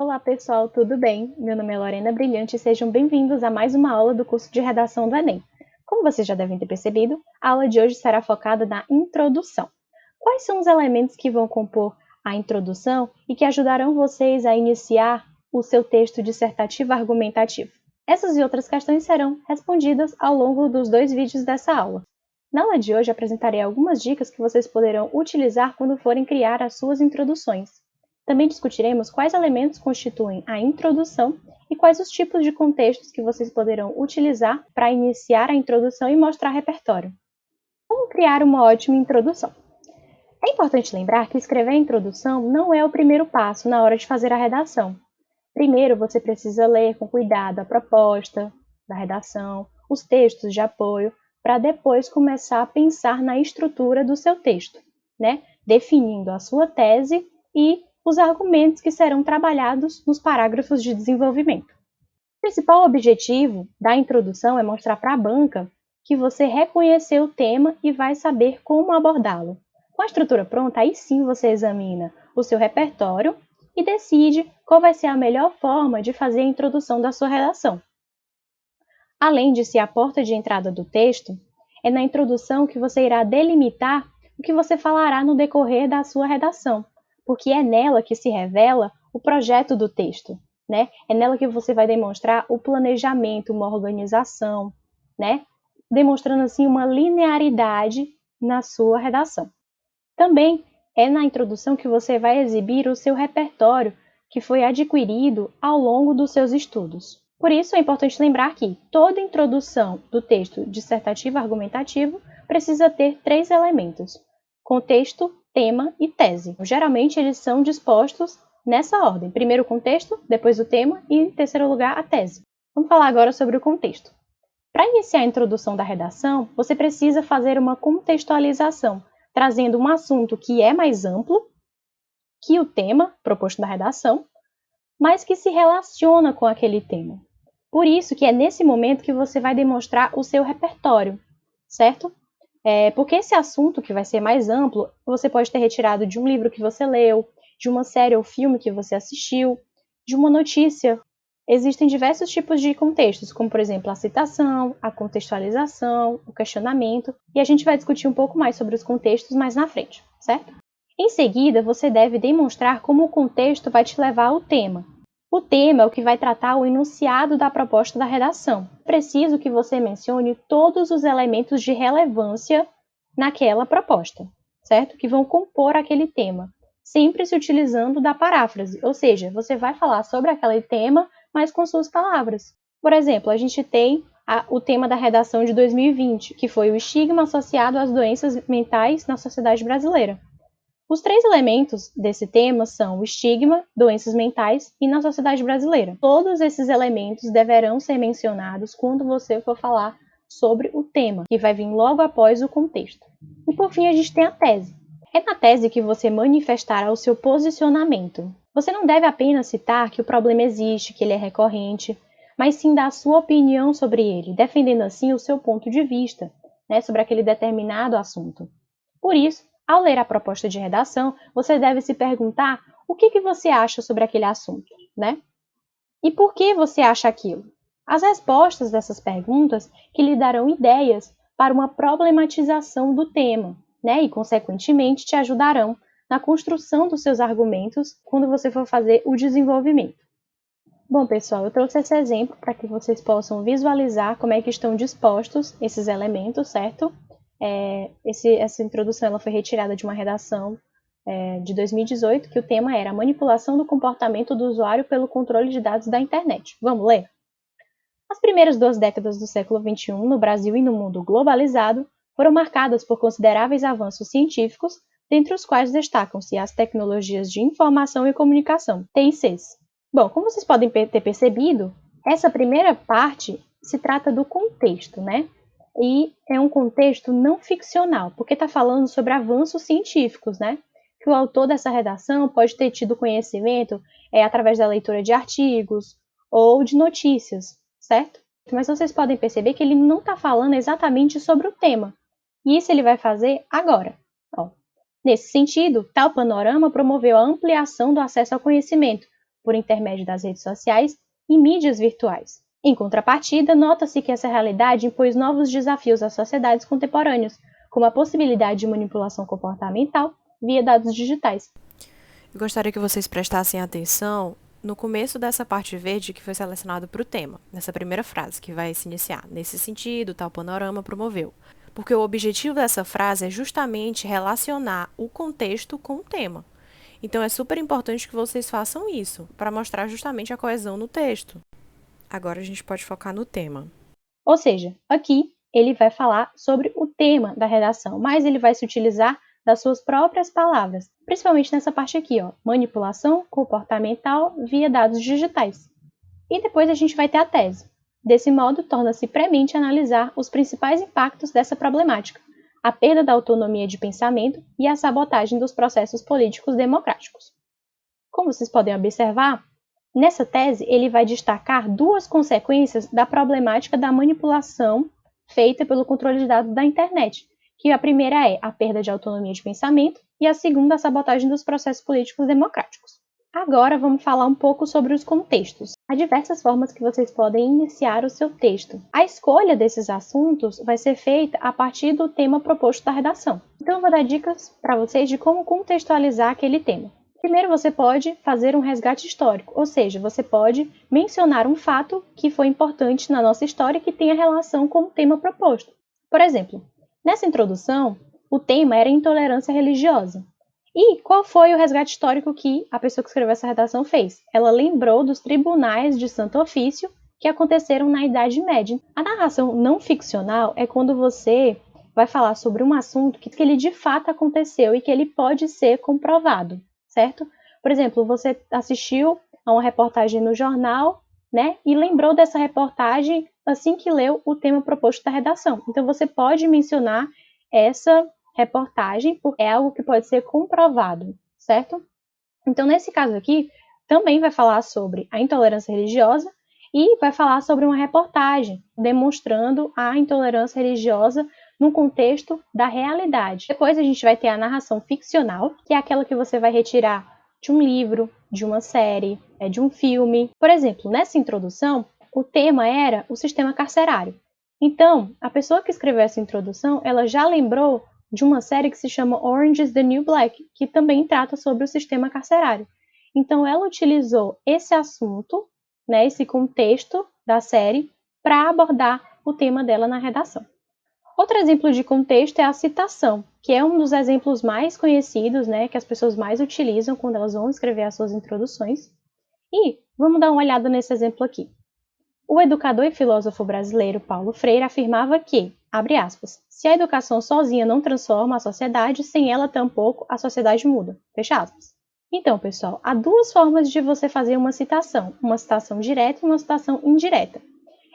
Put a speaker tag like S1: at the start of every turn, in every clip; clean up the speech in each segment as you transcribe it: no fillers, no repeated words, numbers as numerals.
S1: Olá pessoal, tudo bem? Meu nome é Lorena Brilhante e sejam bem-vindos a mais uma aula do curso de redação do Enem. Como vocês já devem ter percebido, a aula de hoje será focada na introdução. Quais são os elementos que vão compor a introdução e que ajudarão vocês a iniciar o seu texto dissertativo argumentativo? Essas e outras questões serão respondidas ao longo dos 2 vídeos dessa aula. Na aula de hoje apresentarei algumas dicas que vocês poderão utilizar quando forem criar as suas introduções. Também discutiremos quais elementos constituem a introdução e quais os tipos de contextos que vocês poderão utilizar para iniciar a introdução e mostrar repertório. Como criar uma ótima introdução? É importante lembrar que escrever a introdução não é o primeiro passo na hora de fazer a redação. Primeiro, você precisa ler com cuidado a proposta da redação, os textos de apoio, para depois começar a pensar na estrutura do seu texto, definindo a sua tese e os argumentos que serão trabalhados nos parágrafos de desenvolvimento. O principal objetivo da introdução é mostrar para a banca que você reconheceu o tema e vai saber como abordá-lo. Com a estrutura pronta, aí sim você examina o seu repertório e decide qual vai ser a melhor forma de fazer a introdução da sua redação. Além de ser a porta de entrada do texto, é na introdução que você irá delimitar o que você falará no decorrer da sua redação, porque é nela que se revela o projeto do texto, É nela que você vai demonstrar o planejamento, uma organização, Demonstrando assim uma linearidade na sua redação. Também é na introdução que você vai exibir o seu repertório que foi adquirido ao longo dos seus estudos. Por isso, é importante lembrar que toda introdução do texto dissertativo argumentativo precisa ter 3 elementos: contexto, tema e tese. Geralmente, eles são dispostos nessa ordem. Primeiro o contexto, depois o tema e, em terceiro lugar, a tese. Vamos falar agora sobre o contexto. Para iniciar a introdução da redação, você precisa fazer uma contextualização, trazendo um assunto que é mais amplo que o tema proposto na redação, mas que se relaciona com aquele tema. Por isso que é nesse momento que você vai demonstrar o seu repertório, certo? Porque esse assunto, que vai ser mais amplo, você pode ter retirado de um livro que você leu, de uma série ou filme que você assistiu, de uma notícia. Existem diversos tipos de contextos, como, por exemplo, a citação, a contextualização, o questionamento, e a gente vai discutir um pouco mais sobre os contextos mais na frente, certo? Em seguida, você deve demonstrar como o contexto vai te levar ao tema. O tema é o que vai tratar o enunciado da proposta da redação. É preciso que você mencione todos os elementos de relevância naquela proposta, certo? Que vão compor aquele tema, sempre se utilizando da paráfrase, ou seja, você vai falar sobre aquele tema, mas com suas palavras. Por exemplo, a gente tem o tema da redação de 2020, que foi o estigma associado às doenças mentais na sociedade brasileira. Os 3 elementos desse tema são o estigma, doenças mentais e na sociedade brasileira. Todos esses elementos deverão ser mencionados quando você for falar sobre o tema, que vai vir logo após o contexto. E por fim, a gente tem a tese. É na tese que você manifestará o seu posicionamento. Você não deve apenas citar que o problema existe, que ele é recorrente, mas sim dar a sua opinião sobre ele, defendendo assim o seu ponto de vista, sobre aquele determinado assunto. Por isso, ao ler a proposta de redação, você deve se perguntar o que você acha sobre aquele assunto, E por que você acha aquilo? As respostas dessas perguntas que lhe darão ideias para uma problematização do tema, E, consequentemente, te ajudarão na construção dos seus argumentos quando você for fazer o desenvolvimento. Bom, pessoal, eu trouxe esse exemplo para que vocês possam visualizar como é que estão dispostos esses elementos, certo? Essa introdução ela foi retirada de uma redação de 2018, que o tema era a manipulação do comportamento do usuário pelo controle de dados da internet. Vamos ler? As primeiras 2 décadas do século XXI, no Brasil e no mundo globalizado, foram marcadas por consideráveis avanços científicos, dentre os quais destacam-se as tecnologias de informação e comunicação, TICs. Bom, como vocês podem ter percebido, essa primeira parte se trata do contexto, E é um contexto não ficcional, porque está falando sobre avanços científicos, Que o autor dessa redação pode ter tido conhecimento através da leitura de artigos ou de notícias, certo? Mas vocês podem perceber que ele não está falando exatamente sobre o tema. E isso ele vai fazer agora. Nesse sentido, tal panorama promoveu a ampliação do acesso ao conhecimento, por intermédio das redes sociais e mídias virtuais. Em contrapartida, nota-se que essa realidade impôs novos desafios às sociedades contemporâneas, como a possibilidade de manipulação comportamental via dados digitais.
S2: Eu gostaria que vocês prestassem atenção no começo dessa parte verde que foi selecionado para o tema, nessa primeira frase que vai se iniciar. Nesse sentido, tal panorama promoveu. Porque o objetivo dessa frase é justamente relacionar o contexto com o tema. Então, é super importante que vocês façam isso, para mostrar justamente a coesão no texto. Agora a gente pode focar no tema.
S1: Ou seja, aqui ele vai falar sobre o tema da redação, mas ele vai se utilizar das suas próprias palavras, principalmente nessa parte aqui, ó, manipulação comportamental via dados digitais. E depois a gente vai ter a tese. Desse modo, torna-se premente analisar os principais impactos dessa problemática, a perda da autonomia de pensamento e a sabotagem dos processos políticos democráticos. Como vocês podem observar, nessa tese ele vai destacar duas consequências da problemática da manipulação feita pelo controle de dados da internet, que a primeira é a perda de autonomia de pensamento e a segunda a sabotagem dos processos políticos democráticos. Agora vamos falar um pouco sobre os contextos. Há diversas formas que vocês podem iniciar o seu texto. A escolha desses assuntos vai ser feita a partir do tema proposto da redação. Então eu vou dar dicas para vocês de como contextualizar aquele tema. Primeiro, você pode fazer um resgate histórico, ou seja, você pode mencionar um fato que foi importante na nossa história e que tenha relação com o tema proposto. Por exemplo, nessa introdução, o tema era intolerância religiosa. E qual foi o resgate histórico que a pessoa que escreveu essa redação fez? Ela lembrou dos tribunais de Santo Ofício que aconteceram na Idade Média. A narração não ficcional é quando você vai falar sobre um assunto que ele de fato aconteceu e que ele pode ser comprovado, certo? Por exemplo, você assistiu a uma reportagem no jornal, né, e lembrou dessa reportagem assim que leu o tema proposto da redação. Então você pode mencionar essa reportagem, porque é algo que pode ser comprovado, certo? Então, nesse caso aqui, também vai falar sobre a intolerância religiosa e vai falar sobre uma reportagem demonstrando a intolerância religiosa no contexto da realidade. Depois a gente vai ter a narração ficcional, que é aquela que você vai retirar de um livro, de uma série, de um filme. Por exemplo, nessa introdução, o tema era o sistema carcerário. Então, a pessoa que escreveu essa introdução, ela já lembrou de uma série que se chama Orange is the New Black, que também trata sobre o sistema carcerário. Então, ela utilizou esse assunto, né, esse contexto da série, para abordar o tema dela na redação. Outro exemplo de contexto é a citação, que é um dos exemplos mais conhecidos, né, que as pessoas mais utilizam quando elas vão escrever as suas introduções. E vamos dar uma olhada nesse exemplo aqui. O educador e filósofo brasileiro Paulo Freire afirmava que, abre aspas, se a educação sozinha não transforma a sociedade, sem ela tampouco a sociedade muda, fecha aspas. Então, pessoal, há duas formas de você fazer uma citação direta e uma citação indireta.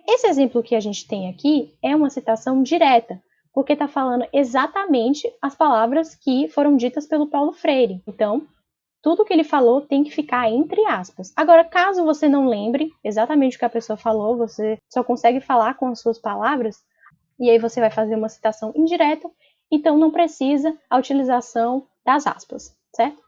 S1: Esse exemplo que a gente tem aqui é uma citação direta, porque está falando exatamente as palavras que foram ditas pelo Paulo Freire. Então, tudo que ele falou tem que ficar entre aspas. Agora, caso você não lembre exatamente o que a pessoa falou, você só consegue falar com as suas palavras, e aí você vai fazer uma citação indireta, então não precisa a utilização das aspas, certo?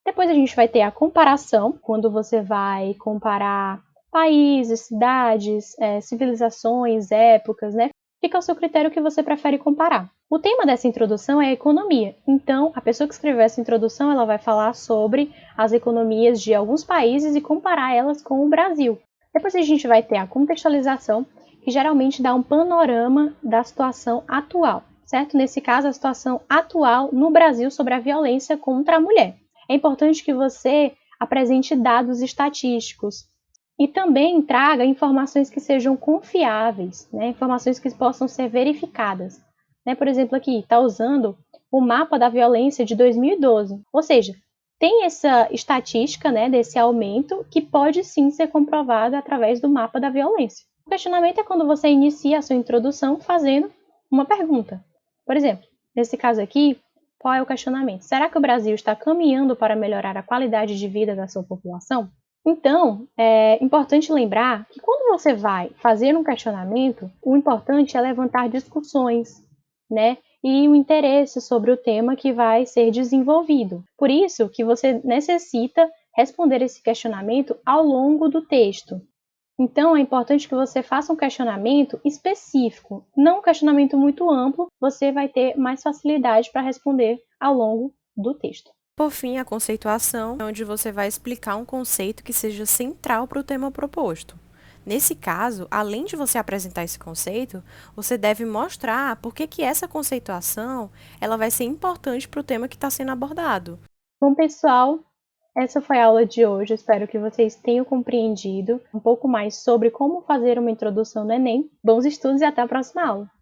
S1: Depois a gente vai ter a comparação, quando você vai comparar países, cidades, civilizações, épocas, né? Fica ao seu critério o que você prefere comparar. O tema dessa introdução é a economia, então a pessoa que escreveu essa introdução ela vai falar sobre as economias de alguns países e comparar elas com o Brasil. Depois a gente vai ter a contextualização, que geralmente dá um panorama da situação atual, certo? Nesse caso, a situação atual no Brasil sobre a violência contra a mulher. É importante que você apresente dados estatísticos e também traga informações que sejam confiáveis, né? Informações que possam ser verificadas. Né? Por exemplo, aqui está usando o mapa da violência de 2012, ou seja, tem essa estatística, né, desse aumento que pode sim ser comprovada através do mapa da violência. O questionamento é quando você inicia a sua introdução fazendo uma pergunta. Por exemplo, nesse caso aqui, qual é o questionamento? Será que o Brasil está caminhando para melhorar a qualidade de vida da sua população? Então, é importante lembrar que quando você vai fazer um questionamento, o importante é levantar discussões, né? E o interesse sobre o tema que vai ser desenvolvido. Por isso que você necessita responder esse questionamento ao longo do texto. Então, é importante que você faça um questionamento específico, não um questionamento muito amplo, você vai ter mais facilidade para responder ao longo do texto.
S2: Por fim, a conceituação, onde você vai explicar um conceito que seja central para o tema proposto. Nesse caso, além de você apresentar esse conceito, você deve mostrar por que essa conceituação ela vai ser importante para o tema que está sendo abordado.
S1: Bom, pessoal, essa foi a aula de hoje. Eu espero que vocês tenham compreendido um pouco mais sobre como fazer uma introdução no Enem. Bons estudos e até a próxima aula!